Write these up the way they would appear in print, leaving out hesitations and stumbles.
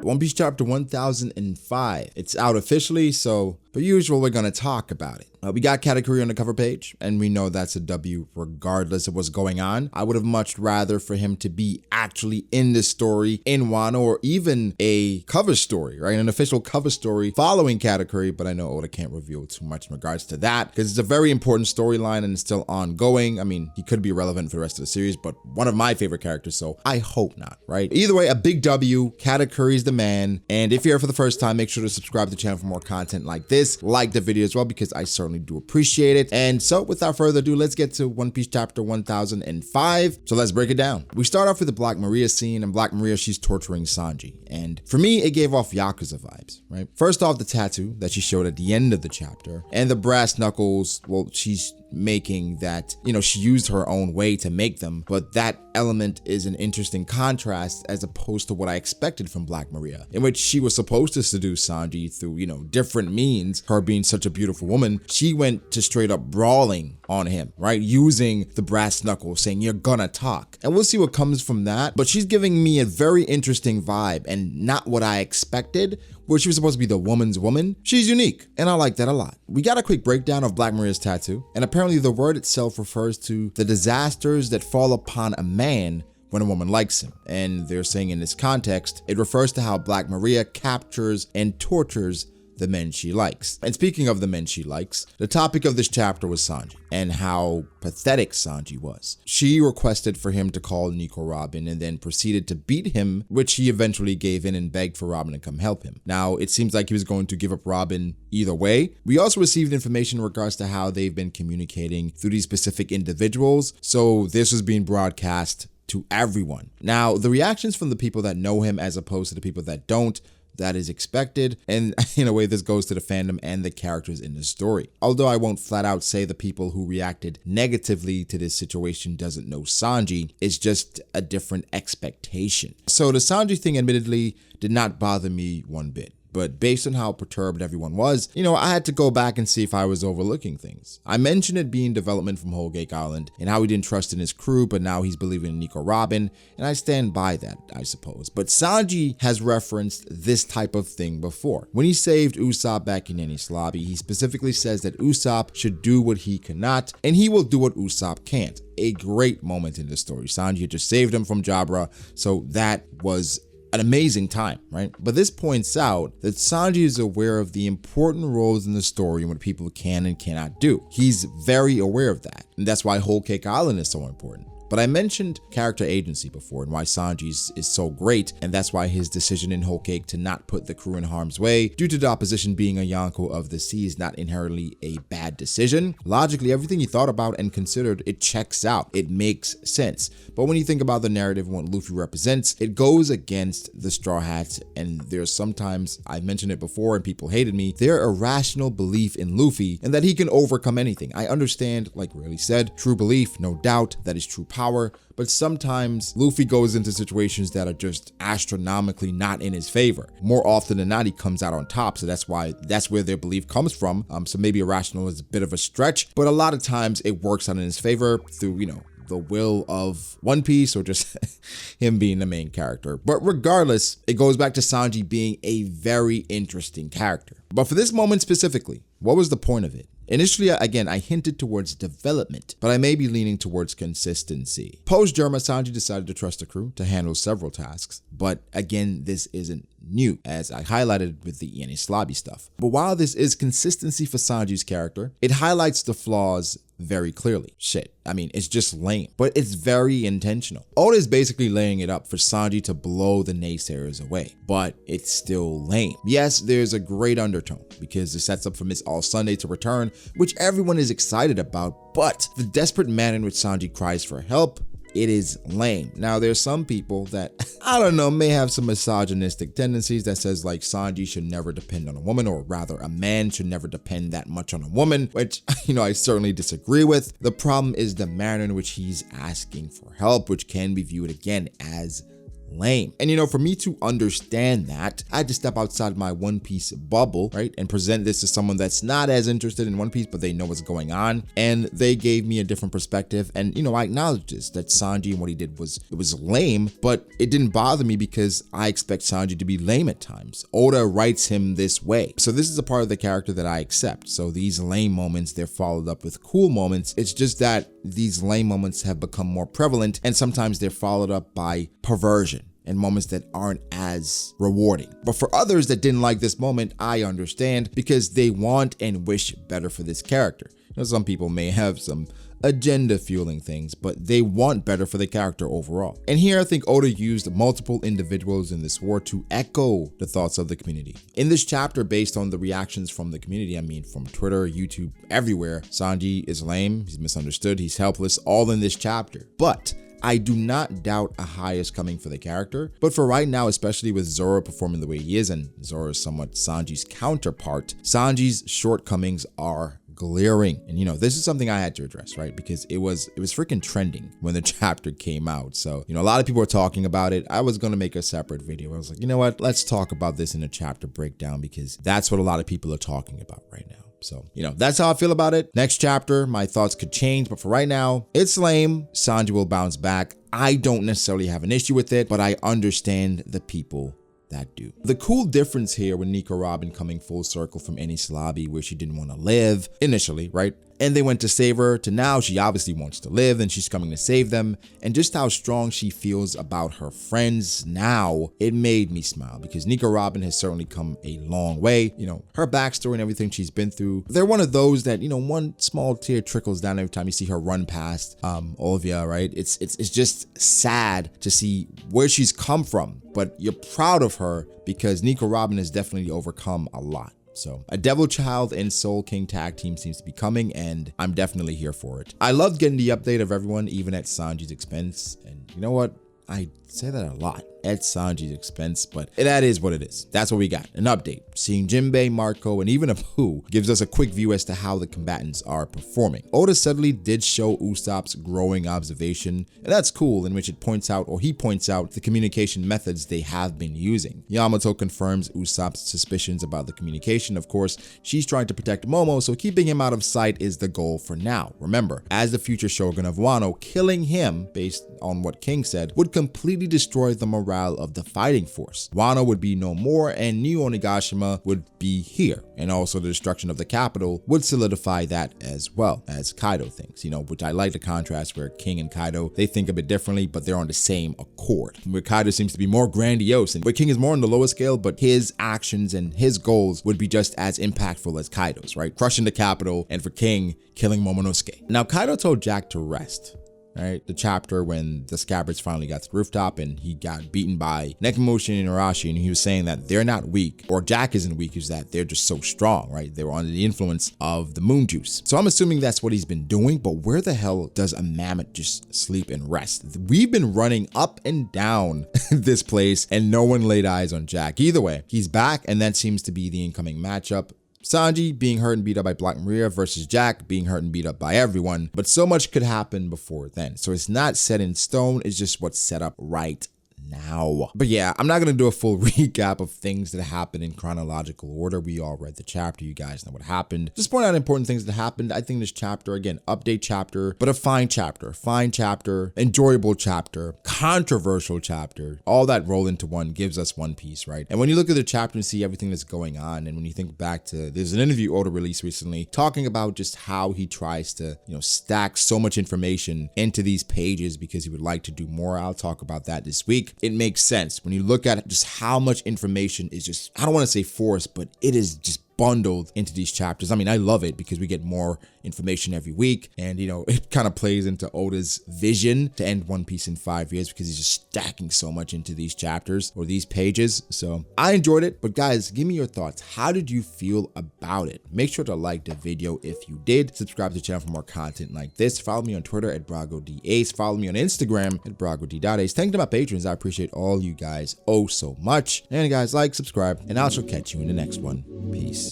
One Piece chapter 1005. It's out officially, so per usual, we're gonna talk about it. We got Katakuri on the cover page, and we know that's a W regardless of what's going on. I would have much rather for him to be actually in this story in Wano, or even a cover story, right? An official cover story following Katakuri, but I know Oda can't reveal too much in regards to that because it's a very important storyline and it's still ongoing. I mean, he could be relevant for the rest of the series, but one of my favorite characters, so I hope not, right? Either way, a big W. Katakuri's the man, and if you're here for the first time, make sure to subscribe to the channel for more content like this. Like the video as well, because I certainly do appreciate it. And so without further ado, let's get to One Piece chapter 1005. So let's break it down. We start off with the Black Maria scene, and Black Maria, she's torturing Sanji. And for me, it gave off Yakuza vibes, right? First off, the tattoo that she showed at the end of the chapter, and the brass knuckles, well, she's making that, you know, she used her own way to make them, but that element is an interesting contrast as opposed to what I expected from Black Maria, in which she was supposed to seduce Sanji through, you know, different means, her being such a beautiful woman. She went to straight up brawling on him, right? Using the brass knuckles, saying, "You're gonna talk." And we'll see what comes from that, but she's giving me a very interesting vibe and not what I expected, where she was supposed to be the woman's woman. She's unique, and I like that a lot. We got a quick breakdown of Black Maria's tattoo, and apparently the word itself refers to the disasters that fall upon a man when a woman likes him. And they're saying in this context, it refers to how Black Maria captures and tortures the men she likes. And speaking of the men she likes, the topic of this chapter was Sanji and how pathetic Sanji was. She requested for him to call Nico Robin and then proceeded to beat him, which he eventually gave in and begged for Robin to come help him. Now, it seems like he was going to give up Robin either way. We also received information in regards to how they've been communicating through these specific individuals. So this was being broadcast to everyone. Now, the reactions from the people that know him as opposed to the people that don't, that is expected, and in a way this goes to the fandom and the characters in the story. Although I won't flat out say the people who reacted negatively to this situation doesn't know Sanji, it's just a different expectation. So the Sanji thing admittedly did not bother me one bit. But based on how perturbed everyone was, you know, I had to go back and see if I was overlooking things. I mentioned it being development from Whole Cake Island and how he didn't trust in his crew, but now he's believing in Nico Robin, and I stand by that, I suppose. But Sanji has referenced this type of thing before. When he saved Usopp back in Enies Lobby, he specifically says that Usopp should do what he cannot, and he will do what Usopp can't. A great moment in the story. Sanji had just saved him from Jabra, so that was an amazing time, right? But this points out that Sanji is aware of the important roles in the story and what people can and cannot do. He's very aware of that, and that's why Whole Cake Island is so important. But I mentioned character agency before and why Sanji is so great, and that's why his decision in Whole Cake to not put the crew in harm's way due to the opposition being a Yonko of the Sea is not inherently a bad decision. Logically, everything he thought about and considered, it checks out. It makes sense. But when you think about the narrative and what Luffy represents, it goes against the Straw Hats, and there's sometimes, I mentioned it before and people hated me, their irrational belief in Luffy and that he can overcome anything. I understand, like Rayleigh said, true belief, no doubt, that is true power, but sometimes Luffy goes into situations that are just astronomically not in his favor. More often than not, he comes out on top, so that's where their belief comes from. So maybe irrational is a bit of a stretch, but a lot of times it works out in his favor through, you know, the will of One Piece or just him being the main character. But regardless, it goes back to Sanji being a very interesting character. But for this moment specifically, what was the point of it? Initially, again, I hinted towards development, but I may be leaning towards consistency. Post-Germa, Sanji decided to trust the crew to handle several tasks, but again, this isn't new, as I highlighted with the Enies Lobby stuff. But while this is consistency for Sanji's character, it highlights the flaws very clearly. Shit, I mean, it's just lame, but it's very intentional. Oda is basically laying it up for Sanji to blow the naysayers away, but it's still lame. Yes, there's a great undertone because it sets up for Miss All Sunday to return, which everyone is excited about, but the desperate manner in which Sanji cries for help, it is lame. Now, there's some people that, I don't know, may have some misogynistic tendencies that says like Sanji should never depend on a woman, or rather a man should never depend that much on a woman, which, you know, I certainly disagree with. The problem is the manner in which he's asking for help, which can be viewed again as lame. And for me to understand that, I had to step outside my One Piece bubble, right? And present this to someone that's not as interested in One Piece, but they know what's going on. And they gave me a different perspective. And, I acknowledge this, that Sanji and what he did was lame, but it didn't bother me because I expect Sanji to be lame at times. Oda writes him this way. So this is a part of the character that I accept. So these lame moments, they're followed up with cool moments. It's just that these lame moments have become more prevalent, and sometimes they're followed up by perversion and moments that aren't as rewarding. But for others that didn't like this moment, I understand, because they want and wish better for this character. Some people may have some agenda fueling things, but they want better for the character overall. And here I think Oda used multiple individuals in this war to echo the thoughts of the community. In this chapter, based on the reactions from the community, from Twitter, YouTube, everywhere, Sanji is lame, he's misunderstood, he's helpless, all in this chapter. But I do not doubt a high is coming for the character, but for right now, especially with Zoro performing the way he is, and Zoro is somewhat Sanji's counterpart, Sanji's shortcomings are glaring. And this is something I had to address, right? Because it was freaking trending when the chapter came out. So, a lot of people were talking about it. I was going to make a separate video. I was like, you know what? Let's talk about this in a chapter breakdown, because that's what a lot of people are talking about right now. So, that's how I feel about it. Next chapter, my thoughts could change, but for right now, it's lame. Sanji will bounce back. I don't necessarily have an issue with it, but I understand the people that do. The cool difference here with Nico Robin coming full circle from Enies Lobby, where she didn't want to live initially, right? And they went to save her, to now she obviously wants to live and she's coming to save them. And just how strong she feels about her friends now, it made me smile, because Nico Robin has certainly come a long way. Her backstory and everything she's been through, they're one of those that, one small tear trickles down every time you see her run past Olivia, right? It's just sad to see where she's come from, but you're proud of her because Nico Robin has definitely overcome a lot. So a Devil Child and Soul King tag team seems to be coming, and I'm definitely here for it. I love getting the update of everyone, even at Sanji's expense. And you know what? I say that a lot, at Sanji's expense, but that is what it is. That's what we got, an update. Seeing Jinbei, Marco, and even Apu gives us a quick view as to how the combatants are performing. Oda suddenly did show Usopp's growing observation, and that's cool, in which it points out, or he points out, the communication methods they have been using. Yamato confirms Usopp's suspicions about the communication. Of course, she's trying to protect Momo, so keeping him out of sight is the goal for now. Remember, as the future Shogun of Wano, killing him, based on what King said, would completely destroy the morale of the fighting force. Wano would be no more, and New Onigashima would be here. And also the destruction of the capital would solidify that, as well as Kaido thinks, which I like the contrast where King and Kaido, they think a bit differently, but they're on the same accord. Where Kaido seems to be more grandiose, and where King is more on the lower scale, but his actions and his goals would be just as impactful as Kaido's, right? Crushing the capital, and for King, killing Momonosuke. Now, Kaido told Jack to rest. Right? The chapter when the Scabbards finally got to the rooftop and he got beaten by Nekomamushi and Urashi, and he was saying that they're not weak, or Jack isn't weak, is that they're just so strong, right? They were under the influence of the moon juice. So I'm assuming that's what he's been doing, but where the hell does a mammoth just sleep and rest? We've been running up and down this place and no one laid eyes on Jack. Either way, he's back, and that seems to be the incoming matchup. Sanji being hurt and beat up by Black Maria versus Jack being hurt and beat up by everyone, but so much could happen before then. So it's not set in stone, it's just what's set up right now. But yeah, I'm not going to do a full recap of things that happened in chronological order. We all read the chapter. You guys know what happened. Just point out important things that happened. I think this chapter, again, update chapter, but a fine chapter, enjoyable chapter, controversial chapter, all that roll into one gives us One Piece, right? And when you look at the chapter and see everything that's going on, and when you think back to, there's an interview Oda released recently talking about just how he tries to, stack so much information into these pages because he would like to do more. I'll talk about that this week. It makes sense when you look at just how much information is just, I don't want to say forced, but it is just bundled into these chapters. I mean, I love it because we get more information every week, and it kind of plays into Oda's vision to end One Piece in 5 years because he's just stacking so much into these chapters or these pages. So I enjoyed it, but guys, give me your thoughts. How did you feel about it? Make sure to like the video if you did. Subscribe to the channel for more content like this. Follow me on Twitter at BragoDAce. Follow me on Instagram at BragoD.Ace. Thank you to my patrons. I appreciate all you guys so much. And guys, like, subscribe, and I shall catch you in the next one. Peace.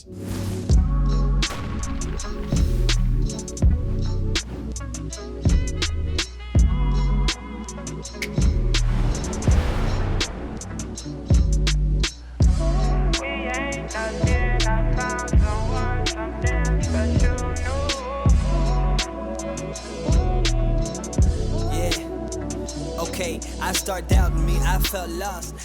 okay. I start doubting me, I felt lost.